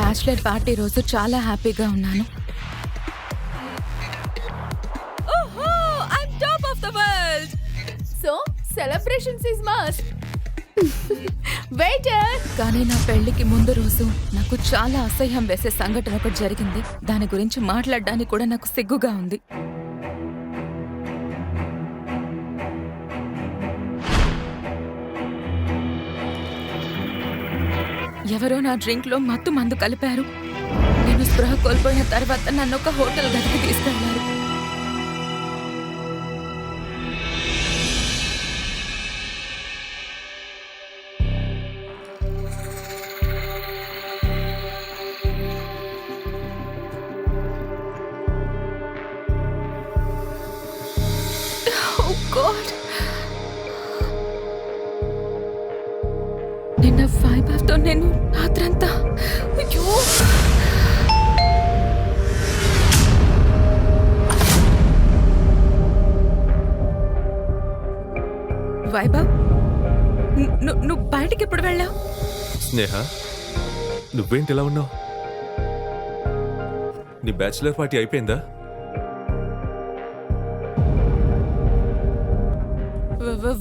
Bachelor party రోజు చాలా హ్యాపీగా ఉన్నాను. ఓహో I'm top of the world. So celebrations is must. Waiter. కానీ నా పెళ్లికి ముందు రోజు నాకు చాలా అసహ్యం వేసే సంఘటన ఒకటి జరిగింది. దాని గురించి మాట్లాడడానికి కూడా నాకు సిగ్గుగా ఉంది. ఎవరో నా డ్రింక్ లో మత్తు మందు కలిపారు. నేను స్పృహ కోల్పోయిన తర్వాత నన్ను ఒక హోటల్ గదికి తీసుకెళ్లారు. నిన్న వైభవ్తో నేను రాత్రంతా వైభవ్, నువ్వు బయటికి ఎప్పుడు వెళ్ళావు? స్నేహ, నువ్వేంటి ఇలా ఉన్నావు? నీ బ్యాచిలర్ పార్టీ అయిపోయిందా?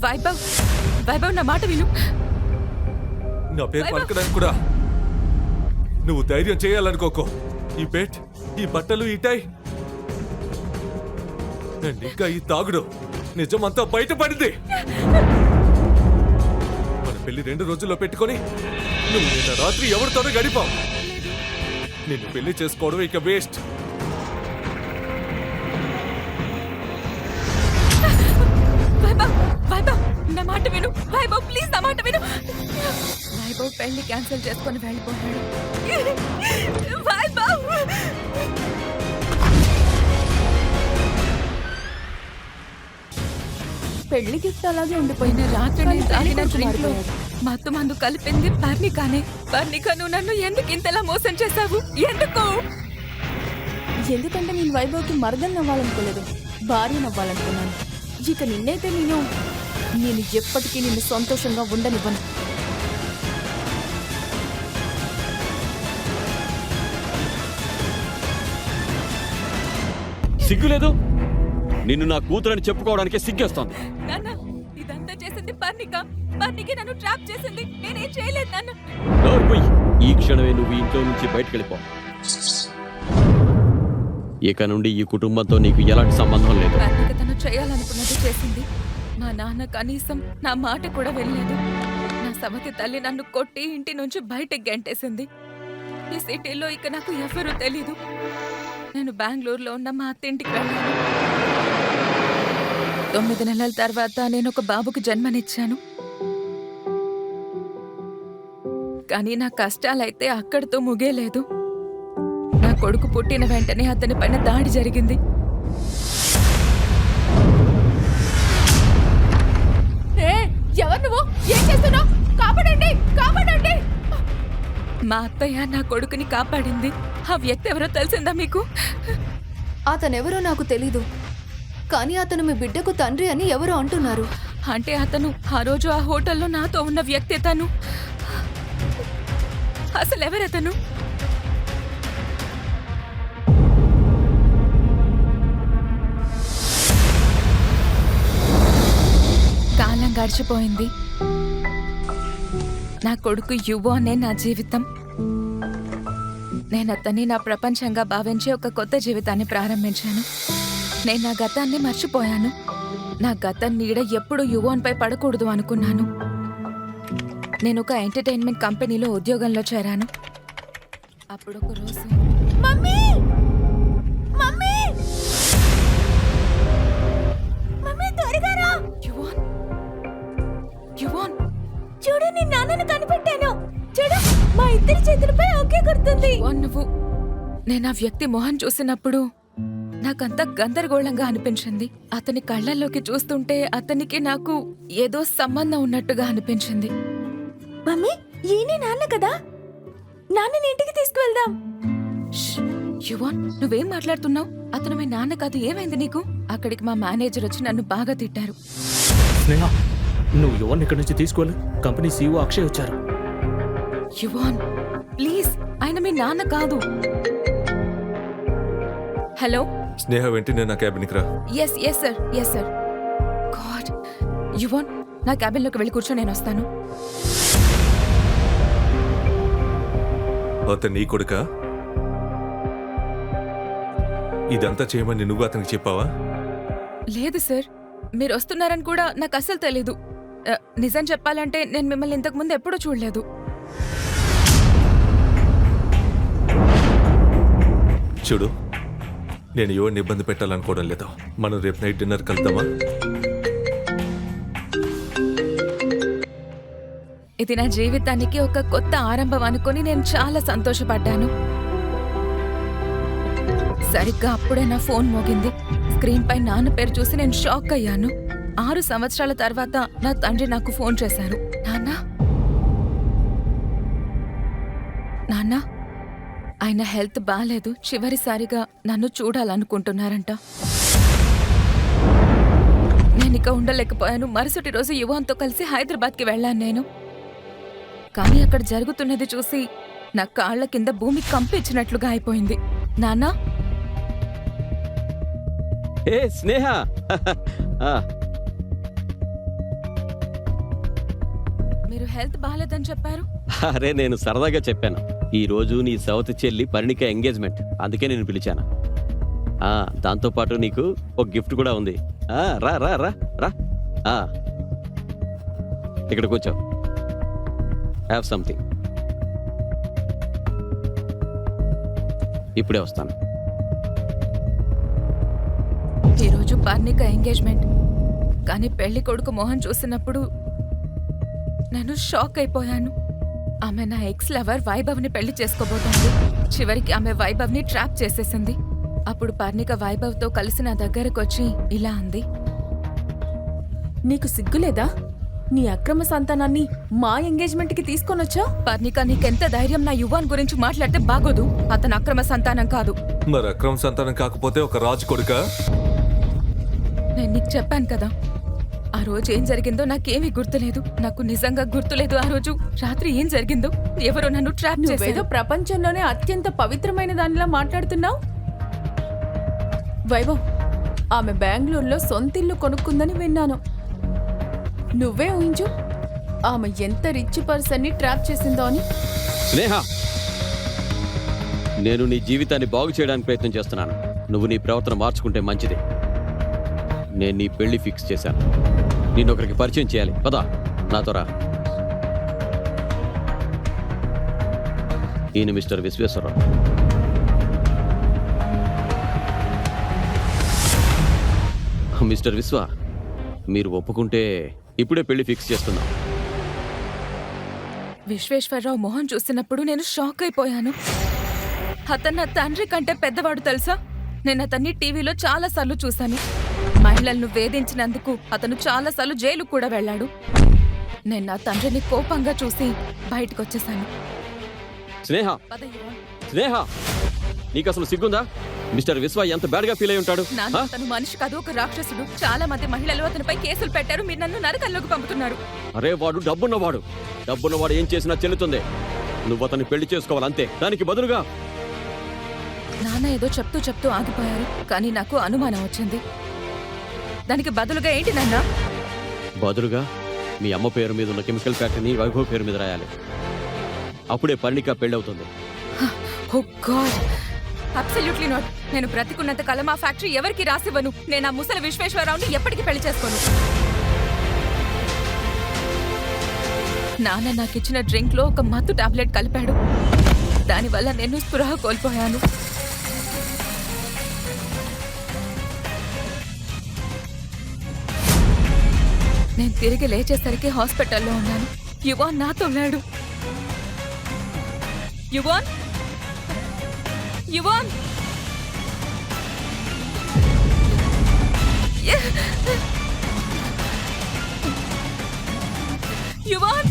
వైభవ్, వైభవ్ నా మాట విను. నా పేరు పలకడానికి కూడా నువ్వు ధైర్యం చేయాలనుకోకో. ఈ పేట్, ఈ బట్టలు, ఈ టై అండ్ ఇంకా ఈ తాగుడు నిజమంతా బయటపడింది. మన పెళ్లి 2 రోజుల్లో పెట్టుకొని నువ్వు నిన్న రాత్రి ఎవరితోనో గడిపావు. నిన్ను పెళ్లి చేసుకోవడం ఇక వేస్ట్. వైభవ్, వైభవ్ నా మాట విను. వైభవ్ ప్లీజ్ నా మాట విను. వైభవ్ పెళ్లి క్యాన్సిల్ చేసుకొని వెళ్ళిపోయాడు. వైభవ్, పెళ్లి గిఫ్ట్ అలాగే ఉండిపోయింది. పోయిన రాత్రి నేను తాగిన డ్రింక్ లో మత్తు మందు కలిపింది పర్ణికానే. పర్ణిక, నువ్వు నన్ను ఎందుకు ఇంతలా మోసం చేశావు? ఎందుకు? ఎందుకంటే నేను వైభవ్కి మరదలు నవ్వాలనుకోలేదు, భార్య నవ్వాలనుకున్నాను. ఇక నిన్నైతే నేను ఎప్పటికీ నిన్ను సంతోషంగా ఉండనివ్వను. సిగ్గులేదు? నిన్ను నా కూతురని చెప్పుకోవడానికే సిగ్గేస్తోంది. నాన్న, ఇదంతా చేసింది పర్ణిక. పర్ణిక నన్ను ట్రాప్ చేసింది. నేనేం చేయలేదు నాన్న. నోరు పోయి. ఈ క్షణమే నువ్వు ఇంట్లో నుంచి బయటకెళ్ళిపో. ఇక నుండి ఈ కుటుంబంతో నీకు ఎలాంటి సంబంధం లేదు. పర్ణిక తను చేయాలనుకున్నది చేసింది. మా నాన్న కనీసం నా మాట కూడా వెళ్ళలేదు. నా సమతి తల్లి నన్ను కొట్టి ఇంటి నుంచి బయటకు గెంటేసింది. ఈ సిటీలో ఇక నాకు ఎవరూ తెలీదు. నేను బెంగళూరులో ఉన్న మా అత్తింటికి వెళ్ళాను. 9 నెలల తర్వాత నేను ఒక బాబుకి జన్మనిచ్చాను. కానీ నా కష్టాలైతే అక్కడితో ముగేలేదు. నా కొడుకు పుట్టిన వెంటనే అతని పైన దాడి జరిగింది. ఎవరు నువ్వు? ఏం చేస్తున్నావు? కాపాడండి, కాపాడండి. మా అత్తయ్య నా కొడుకుని కాపాడింది. ఆ వ్యక్తి ఎవరో తెలిసిందా మీకు? అతనెవరో నాకు తెలీదు, కానీ అతను మీ బిడ్డకు తండ్రి అని ఎవరో అంటున్నారు. అంటే అతను ఆ రోజు ఆ హోటల్లో నాతో ఉన్న వ్యక్తి. తను అసలు ఎవరతను? కాలం గడిచిపోయింది. నా కొడుకు యువనే నా జీవితం. నేను అతన్ని నా ప్రపంచంగా భావించి ఒక కొత్త జీవితాన్ని ప్రారంభించాను. నేను నా గతాన్ని మర్చిపోయాను. నా గతం నీడ ఎప్పుడు యువన్పై పడకూడదు అనుకున్నాను. నేను ఒక ఎంటర్టైన్మెంట్ కంపెనీలో ఉద్యోగంలో చేరాను. అప్పుడు ఒక రోజు మమ్మీ, మమ్మీ, మమ్మీ త్వరగా రా. యువన్, యువన్, చూడు నీ నాన్నను కనిపెట్టాను. చూడు మా ఇద్దరి చేతులపై ఒకే గుర్తుంది. యువన్, నువ్వు. నేను ఆ వ్యక్తి మొహం చూసినప్పుడు నాకంతా గందరగోళంగా అనిపించింది. అతని కళ్ళల్లోకి చూస్తుంటే అతనికి నాకు ఏదో సంబంధం ఉన్నట్టుగా అనిపించింది. మమ్మీ, ఈయనే నాన్న కదా? నాన్నని ఇంటికి తీసుకువెళ్దాం. యువన్, నువ్వేం మాట్లాడుతున్నావు? అతను మీ నాన్న కాదు. ఏమైంది నీకు? అక్కడికి మా మేనేజర్ వచ్చి నన్ను బాగా తిట్టారు. స్నేహ, నువ్వు యువన్ ఇక్కడి నుంచి తీసుకువెళ్ళు. కంపెనీ సీఈఓ అక్షయ్ వచ్చారు. యువన్ ప్లీజ్, ఆయన మీ నాన్న కాదు. హలో. స్నేహ వెంటనే నా క్యాబిన్కి రా. Yes yes sir, yes sir. God, Yuvan నా క్యాబిన్లోకి వెళ్ళి కూర్చో, నేను వస్తాను. అతను నీ కొడుకా? ఇదంతా చేయమని నువ్వు అతనికి చెప్పావా? లేదు సార్, మీరు వస్తున్నారని కూడా నాకు అస్సలు తెలీదు. నిజం చెప్పాలంటే నేను మిమ్మల్ని ఇంతకు ముందు ఎప్పుడూ చూడలేదు. చూడు, నేను ఎవరిని ఇబ్బంది పెట్టాలనుకోవడం లేదు. మనం రేపు నైట్ డిన్నర్ కలుద్దామా? ఇది నా జీవితానికి ఒక కొత్త ఆరంభం అనుకుని నేను చాలా సంతోషపడ్డాను. సరిగ్గా అప్పుడే నా ఫోన్ మోగింది. స్క్రీన్ పై నాన్న పేరు చూసి నేను షాక్ అయ్యాను. 6 సంవత్సరాల తర్వాత నా తండ్రి నాకు ఫోన్ చేశారు. నాన్న, ఆయన హెల్త్ బాలేదు, చివరిసారిగా నన్ను చూడాలనుకుంటున్నారంట. నేనిక ఉండలేకపోయాను. మరుసటి రోజు యువాన్తో కలిసి హైదరాబాద్కి వెళ్ళాను నేను. కానీ అక్కడ జరుగుతున్నది చూసి నా కాళ్ల కింద భూమి కంపించినట్లుగా అయిపోయింది. నాన్నా, ఏ స్నేహ, మీరు హెల్త్ బాగాలేదని చెప్పారు. అరే నేను సరదాగా చెప్పాను. ఈ రోజు నీ సవతి చెల్లి పరిణిక ఎంగేజ్మెంట్, అందుకే నేను పిలిచాను. దాంతో పాటు నీకు ఒక గిఫ్ట్ కూడా ఉంది. రా రా రా రా, ఇక్కడ కూర్చో. Have something. ఇప్పుడే వస్తాను. ఈరోజు పర్ణిక ఎంగేజ్మెంట్, కానీ పెళ్లి కొడుకు మోహన్ చూసినప్పుడు నేను షాక్ అయిపోయాను. ఆమె నా ఎక్స్ లవర్ వైభవ్ని పెళ్లి చేసుకోబోతోంది. చివరికి ఆమె వైభవ్ని ట్రాప్ చేసేసింది. అప్పుడు పర్ణిక వైభవ్తో కలిసి నా దగ్గరకు వచ్చి ఇలా అంది. నీకు సిగ్గులేదా? నీ అక్రమ సంతానాన్ని మా ఎంగేజ్మెంట్ కి తీసుకొనొచ్చా? పర్ణిక, నీకెంత ధైర్యం నా యువాన్ గురించి మాట్లాడితే బాగోదు. అతను అక్రమ సంతానం కాదు. మరి అక్రమ సంతానం కాకపోతే ఒక రాజు కొడుకా? నేను నీకు చెప్పాను కదా, ఆ రోజు ఏం జరిగిందో నాకేమీ గుర్తులేదు. నాకు నిజంగా గుర్తులేదు ఆ రోజు రాత్రి ఏం జరిగిందో. ఎవరో నన్ను ట్రాప్ నువ్వేదో చేశారు. ప్రపంచంలోనే అత్యంత పవిత్రమైన దానిలా మాట్లాడుతున్నావు. వైభవ్, ఆమె బెంగళూరులో సొంతిల్లు కొనుక్కుందని విన్నాను. నువ్వే ఊహించు ఆమె ఎంత రిచ్ పర్సన్ని ట్రాప్ చేసిందో అని. స్నేహ, నేను నీ జీవితాన్ని బాగు చేయడానికి ప్రయత్నం చేస్తున్నాను. నువ్వు నీ ప్రవర్తన మార్చుకుంటే మంచిది. నేను నీ పెళ్లి ఫిక్స్ చేశాను. నిన్నొకరికి పరిచయం చేయాలి. పదా నాతో రా. ఈయన మిస్టర్ విశ్వేశ్వరరావు. మిస్టర్ విశ్వ, మీరు ఒప్పుకుంటే ఇప్పుడే పెళ్లి ఫిక్స్ చేస్తున్నాం. విశ్వేశ్వరరావు మోహన్ చూసినప్పుడు నేను షాక్ అయిపోయాను. అతను నా తండ్రి కంటే పెద్దవాడు తెలుసా. నేను అతన్ని టీవీలో చాలాసార్లు చూశాను. మహిళలను వేధించినందుకు అతను చాలాసార్లు జైలు కూడా వెళ్ళాడు. నేను నా తండ్రిని కోపంగా చూసి బయటకు వచ్చేసాను. స్నేహ, స్నేహ, నీకు అసలు సిగ్గుందా? మిస్టర్ విశ్వ ఎంత బ్యాడ్ గా ఫీల్ అయి ఉంటాడు. నాన్న, అతను మనిషి కాదు, ఒక రాక్షసుడు. చాలా మంది మహిళలు అతనిపై కేసులు పెట్టారు. మీరు నన్ను నరకల్లోకి పంపుతున్నారు. అరే వాడు డబ్బున్నవాడు. డబ్బున్నవాడు ఏం చేసినా చెల్లుతుంది. నువ్వు అతన్ని పెళ్లి చేసుకోవాలంతే. దానికి బదులుగా నాన్న ఏదో చెప్తూ ఆగిపోయారు. కానీ నాకు అనుమానం వచ్చింది. దానికి బదులుగా ఏంటి నాన్న? బదులుగా మీ అమ్మ పేరు మీద ఉన్న కెమికల్ ఫ్యాక్టరీని వైభవ్ పేరు మీద రాయాలి. అప్పుడే పరిణిక పెళ్ళవుతుంది. ఓ గాడ్, అబ్సల్యూట్లీ నాట్. నేను బ్రతికున్నంత కాలం ఆ ఫ్యాక్టరీ ఎవరికి రాసివ్వను. నేను ఆ ముసలి విశ్వేశ్వరరావుని ఎప్పటికీ పెళ్లి చేసుకోను. నాన్న నాకిచ్చిన డ్రింక్ లో ఒక మత్తు టాబ్లెట్ కలిపాడు. దానివల్ల నేను స్పృహ కోల్పోయాను. నేను తిరిగి లేచేసరికి హాస్పిటల్లో ఉన్నాను. యువాన్ నాతో లేడు. Yuan, yuan, yuan,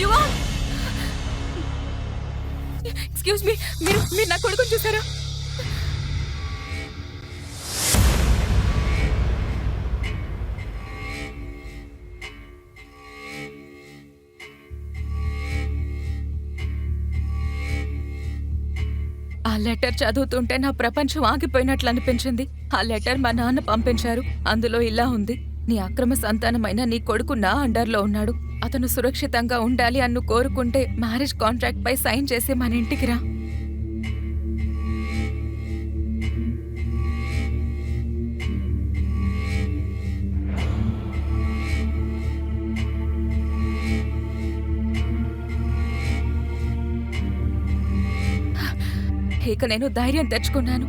yuan, excuse me, మీరు నా కొడుకుని చూసారా? లెటర్ చదువుతుంటే నా ప్రపంచం ఆగిపోయినట్లు అనిపించింది. ఆ లెటర్ మా నాన్న పంపించారు. అందులో ఇలా ఉంది: నీ అక్రమ సంతానమైన నీ కొడుకు నా అండర్లో ఉన్నాడు. అతను సురక్షితంగా ఉండాలి అని నువ్వు కోరుకుంటే మ్యారేజ్ కాంట్రాక్ట్ పై సైన్ చేసి మన ఇంటికి రా. ఇక నేను ధైర్యం తెచ్చుకున్నాను.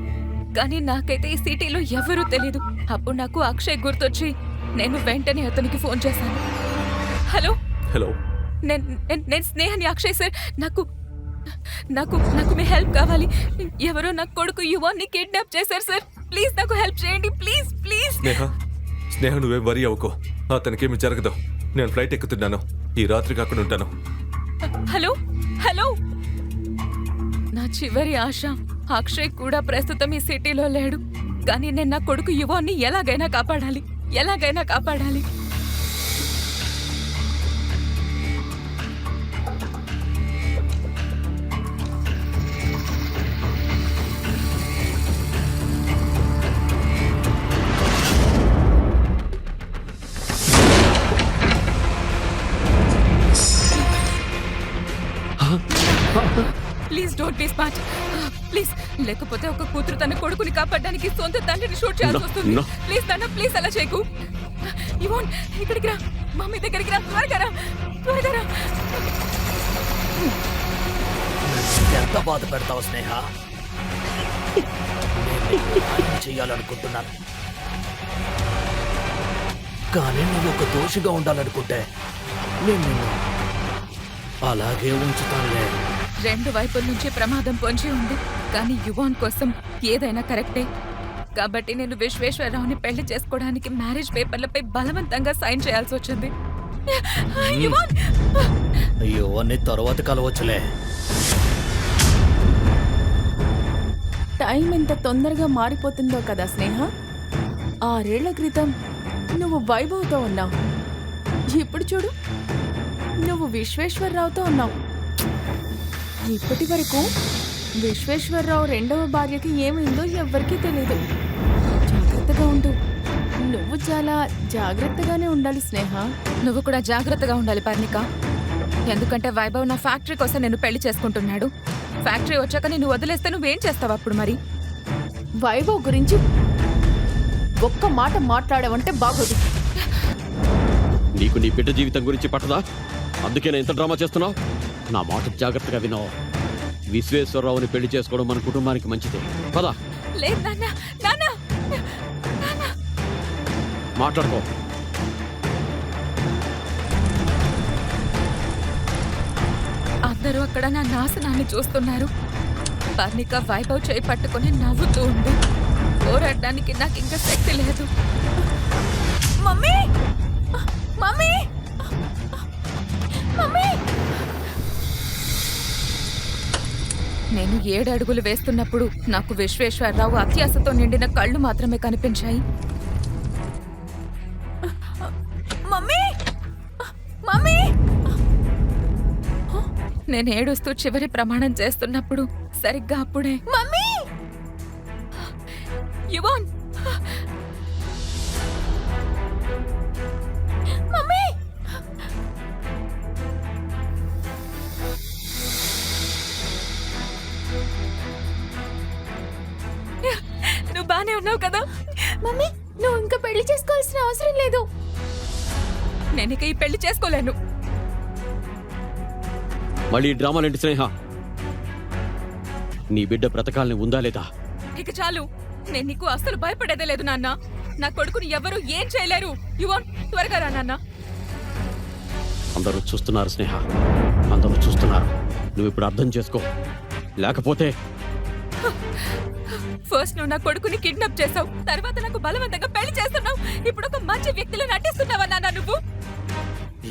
కానీ నాకైతే ఈ సిటీలో ఎవరూ తెలీదు. అప్పుడు నాకు అక్షయ్ గుర్తొచ్చి నేను వెంటనే అతనికి ఫోన్ చేశాను. Hello, hello. నేను స్నేహని. అక్షయ్ సార్, నాకు నాకు నాకు మీ హెల్ప్ కావాలి. ఎవరో నా కొడుకు యువాన్ని కిడ్నాప్ చేశారు సార్. ప్లీజ్ నాకు హెల్ప్ చేయండి. Please please. స్నేహ నువ్వేం వరి అవ్వకో. అతనికేమి జరగదు. నేను ఫ్లైట్ ఎక్కుతున్నాను. ఈ రాత్రికి అక్కడ ఉంటాను. హలో హలో, నా చివరి ఆశ. అక్షయ్ కూడా ప్రస్తుతం ఈ సిటీలో లేడు. కానీ నేను నా కొడుకు యువాన్ని ఎలాగైనా కాపాడాలి, ఎలాగైనా కాపాడాలి. Please don't be smart. Please, లేకపోతే ఒక కూతురు తన కొడుకుని కాపాడడానికి సొంత తండ్రిని షూట్ చేయాల్సి వస్తుంది. No. ప్లీజ్ నాన్న, ప్లీజ్ అలా చేయకు. ఇవాన్, ఇక్కడికి రా. మమ్మీ దగ్గరికి రా. త్వరగా రా, త్వరగా రా. ఎంత బాధ పెడతావు స్నేహ? నేను నీకు న్యాయం చేయాలనుకుంటున్నాను, కానీ నువ్వు ఒక దోషిగా ఉండాలనుకుంటే నేను నిన్ను అలాగే ఉంచుతానులే. రెండు వైపుల నుంచి ప్రమాదం పొంచి ఉంది. కానీ యువాన్ కోసం ఏదైనా కరెక్టే. కాబట్టి నేను విశ్వేశ్వరరావుని పెళ్లి చేసుకోవడానికి మ్యారేజ్ పేపర్లపై బలవంతంగా సైన్ చేయాల్సి వచ్చింది. యువాన్! అయ్యో, అన్ని తర్వాత కలవచ్చులే. టైం ఎంత తొందరగా మారిపోతుందో కదా స్నేహ. 6 ఏళ్ల క్రితం నువ్వు వైభవ్తో ఉన్నావు. ఇప్పుడు చూడు, నువ్వు విశ్వేశ్వరరావుతో ఉన్నావు. ఇప్పటి వరకు విశ్వేశ్వరరావు రెండవ భార్యకి ఏమైందో ఎవ్వరికీ తెలీదు. జాగ్రత్తగా ఉండు. నువ్వు చాలా జాగ్రత్తగానే ఉండాలి స్నేహ. నువ్వు కూడా జాగ్రత్తగా ఉండాలి పర్ణిక. ఎందుకంటే వైభవ్ నా ఫ్యాక్టరీ కోసం నేను పెళ్లి చేసుకుంటున్నాడు. ఫ్యాక్టరీ వచ్చాక నేను వదిలేస్తే నువ్వేం చేస్తావు అప్పుడు? మరి వైభవ్ గురించి ఒక్క మాట మాట్లాడావంటే బాగోదు. నీకు నీ బిడ్డ జీవితం గురించి పట్టదా? అందుకే నేను ఎంత డ్రామా చేస్తున్నావు? నా మాట జాగ్రత్తగా విన్నావు. విశ్వేశ్వరరావుని పెళ్లి చేసుకోవడం మన కుటుంబానికి మంచిదే. పదా. లేదు నాన్న, నాన్న, నాన్న. మాట్లాడుకో. అందరూ అక్కడ నా నాశనాన్ని చూస్తున్నారు. పర్ణిక వైభవ్ చేయి పట్టుకుని నవ్వుతూ ఉంది. పోరాడడానికి నాకు ఇంకా శక్తి లేదు. Mummy, mummy, mummy. నేను 7 అడుగులు వేస్తున్నప్పుడు నాకు విశ్వేశ్వరరావు అత్యాశతో నిండిన కళ్ళు మాత్రమే కనిపించాయి. Mummy, mummy. నేను ఏడుస్తూ చివరి ప్రమాణం చేస్తున్నప్పుడు సరిగ్గా అప్పుడే మమ్మీ, యువాన్, మమ్మీ. నువ్వు బానే ఉన్నావు కదా? మమ్మీ, నువ్వు ఇంకా పెళ్లి చేసుకోవాల్సిన అవసరం లేదు. నేను ఇక ఈ పెళ్లి చేసుకోలేను. మళ్ళీ డ్రామాలేంటి స్నేహ? నీ బిడ్డ బ్రతకాలని ఉందా లేదా? ఇక చాలు. నేను నీకు అస్సలు భయపడేదే లేదు నాన్న. నా కొడుకుని ఎవరు ఏం చేయలేరు. యువన్, త్వరగా రా నాన్న. అందరూ చూస్తున్నారు స్నేహ, అందరూ చూస్తున్నారు. నువ్వు ఇప్పుడు అర్థం చేసుకో, లేకపోతే ఫస్ట్ నువ్వు నా కొడుకుని కిడ్నాప్ చేసావు, తర్వాత నాకు బలవంతంగా పెళ్లి చేస్తున్నావు. ఇప్పుడు ఒక మంచి వ్యక్తిలో నటిస్తున్నావా నాన్న నువ్వు?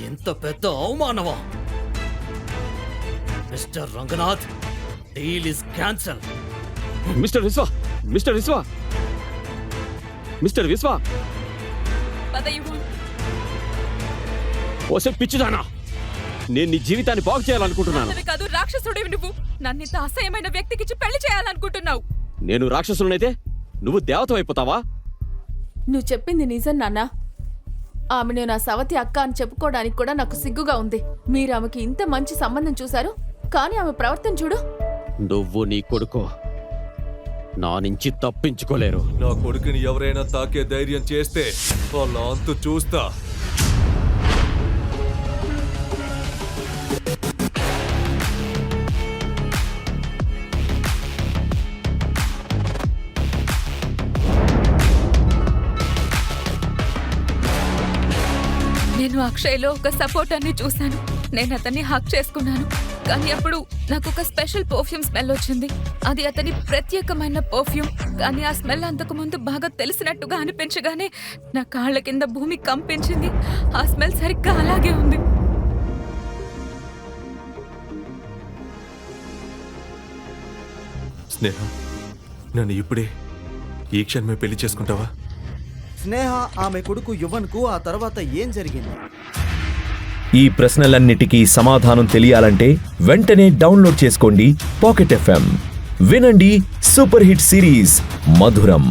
ఎంత పెద్ద అవమానమా! Mister Ranganath, deal is cancel. Mister Vishwa, mister Vishwa, mister Vishwa. పద యువన్. ఓసే పిచ్చిదానా, నేను నీ జీవితాన్ని బాగు చేయాలనుకుంటున్నాను. కాదు, రాక్షసుడివి నువ్వు. నన్నింత అసహ్యమైన వ్యక్తికిచ్చి పెళ్లి చేయాలనుకుంటున్నావు? నేను రాక్షసులనైతే నువ్వు దేవత అయిపోతావా? నువ్వు చెప్పింది నిజం నాన్న. ఆమెను నా సవతి అక్క అని చెప్పుకోవడానికి కూడా నాకు సిగ్గుగా ఉంది. మీరు ఆమెకి ఇంత మంచి సంబంధం చూశారు, కానీ ఆమె ప్రవర్తన చూడు. నువ్వు నీ కొడుకు నా నుంచి తప్పించుకోలేరు. నా కొడుకుని ఎవరైనా తాకే ధైర్యం చేస్తే వాళ్ళ అంతు చూస్తా. నేను అక్షయ్లో ఒక సపోర్టర్ని చూశాను. నేను అతన్ని హక్ చేసుకున్నాను. కానీ అప్పుడు నాకు ఒక స్పెషల్ పర్ఫ్యూమ్ స్మెల్ వచ్చింది. అది అతని ప్రత్యేకమైన పర్ఫ్యూమ్. కానీ ఆ స్మెల్ అంతకు ముందు బాగా తెలిసినట్టుగా అనిపించగానే నా కాళ్ళ కింద భూమి కంపించింది. ఆ స్మెల్ సరిగ్గా అలాగే ఉంది. స్నేహ, నన్ను ఇప్పుడే ఈ క్షణమే పెళ్లి చేసుకుంటావా? స్నేహ ఆమె కొడుకు యువన్కు ఆ తర్వాత ఏం జరిగింది? ఈ ప్రశ్నలన్నిటికీ సమాధానం తెలియాలంటే వెంటనే డౌన్లోడ్ చేసుకోండి పాకెట్ FM. వినండి సూపర్ హిట్ సిరీస్ మధురం.